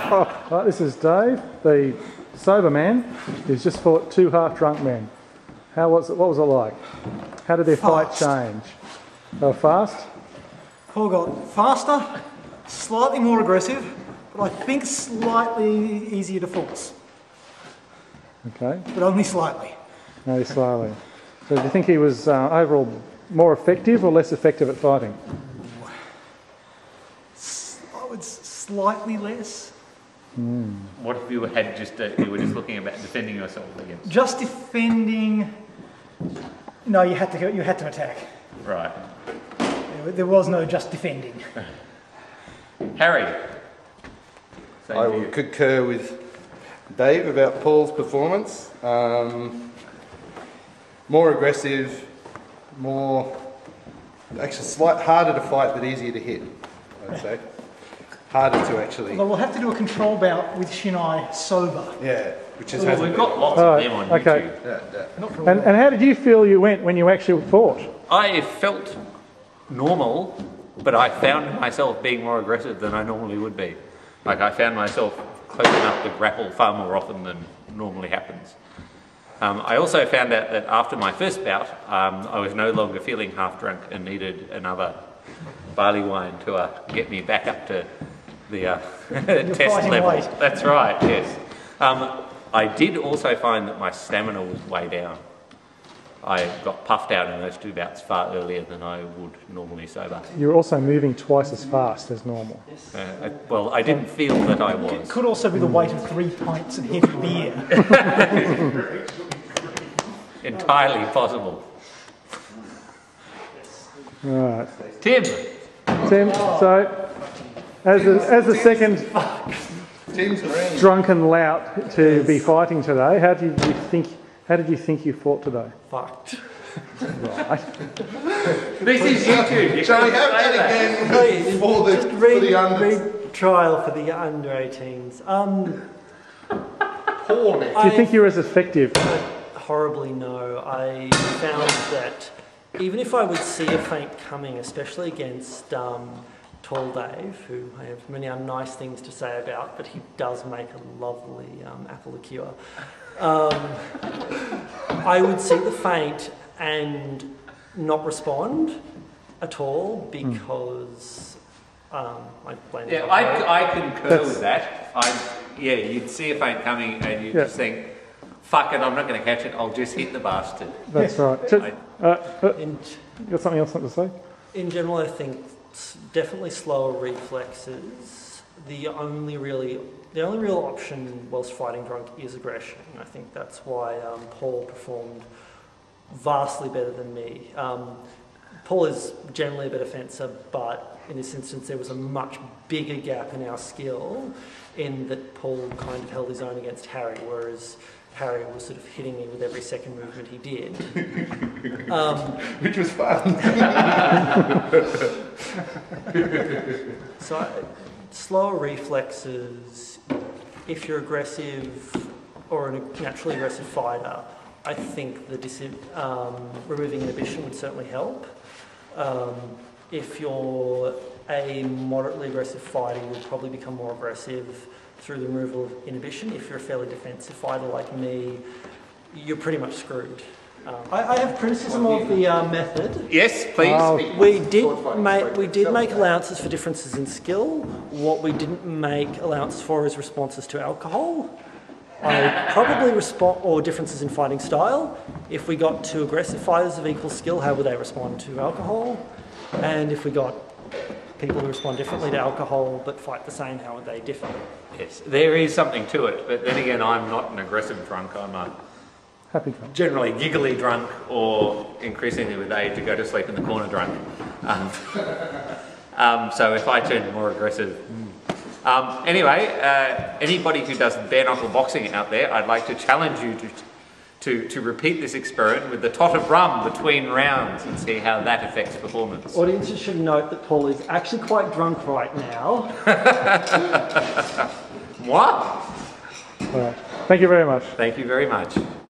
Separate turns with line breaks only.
Right, this is Dave, the sober man who's just fought two half-drunk men. What was it like? How did their fight change? They were fast?
Paul got faster, slightly more aggressive, but I think slightly easier to force.
Okay.
But only slightly.
Only slowly. So do you think he was overall more effective or less effective at fighting?
I would slightly less.
What if you had you were just looking about defending yourself against?
Just defending. No, you had to attack.
Right.
There was no just defending.
Harry.
I would concur with Dave about Paul's performance. More aggressive, harder to fight but easier to hit, I'd say. Harder to actually.
Well, we'll have to do a control bout with Shinai sober.
Yeah, which is.
Well, we've got lots of them on YouTube.
Okay.
Not for a while.
And how did you feel you went when you actually fought?
I felt normal, but I found myself being more aggressive than I normally would be. Like I found myself close enough to grapple far more often than normally happens. I also found out that after my first bout, I was no longer feeling half drunk and needed another barley wine to get me back up to the test level.
Weight.
That's right, yes. I did also find that my stamina was way down. I got puffed out in those two bouts far earlier than I would normally sober.
You were also moving twice as fast as normal.
Well, I didn't feel that I was.
It could also be the weight of 3 pints of heavy beer.
Entirely possible.
Right.
Tim,
so as the second
Tim's green.
drunken lout to be fighting today, how did you think you fought today?
Fucked.
Right.
this is YouTube. You
Shall we
can't
have
say
that again for the unders?
Trial for the under 18s.
Poor
Do you think you were as effective?
Horribly no. I found that even if I would see a feint coming, especially against Tall Dave, who I have many unnice things to say about, but he does make a lovely apple liqueur. I would see the feint and not respond at all because I blame
Yeah, I concur with that. You'd see a feint coming and you just think, fuck it, I'm not going to catch it, I'll just hit the bastard.
That's right. You got something else to say?
In general, I think definitely slower reflexes. The only real option whilst fighting drunk is aggression. I think that's why Paul performed vastly better than me. Paul is generally a better fencer, but in this instance there was a much bigger gap in our skill in that Paul kind of held his own against Harry, whereas Harry was sort of hitting me with every second movement he did.
Which was fun.
Slower reflexes, if you're aggressive or a naturally aggressive fighter, I think removing inhibition would certainly help. If you're a moderately aggressive fighter, you would probably become more aggressive through the removal of inhibition. If you're a fairly defensive fighter like me, you're pretty much screwed. I have criticism of the method.
Yes, please.
We did make allowances for differences in skill. What we didn't make allowances for is responses to alcohol. Or differences in fighting style. If we got two aggressive fighters of equal skill, how would they respond to alcohol? And if we got people who respond differently to alcohol but fight the same, how would they differ?
Yes, there is something to it, but then again, I'm not an aggressive drunk. I'm a
Happy drunk.
generally giggly drunk, or increasingly with age, to go to sleep in the corner drunk. So if I turn more aggressive. Anyway, anybody who does bare knuckle boxing out there, I'd like to challenge you to repeat this experiment with the tot of rum between rounds and see how that affects performance.
Audiences should note that Paul is actually quite drunk right now.
What?
All right. Thank you very much.
Thank you very much.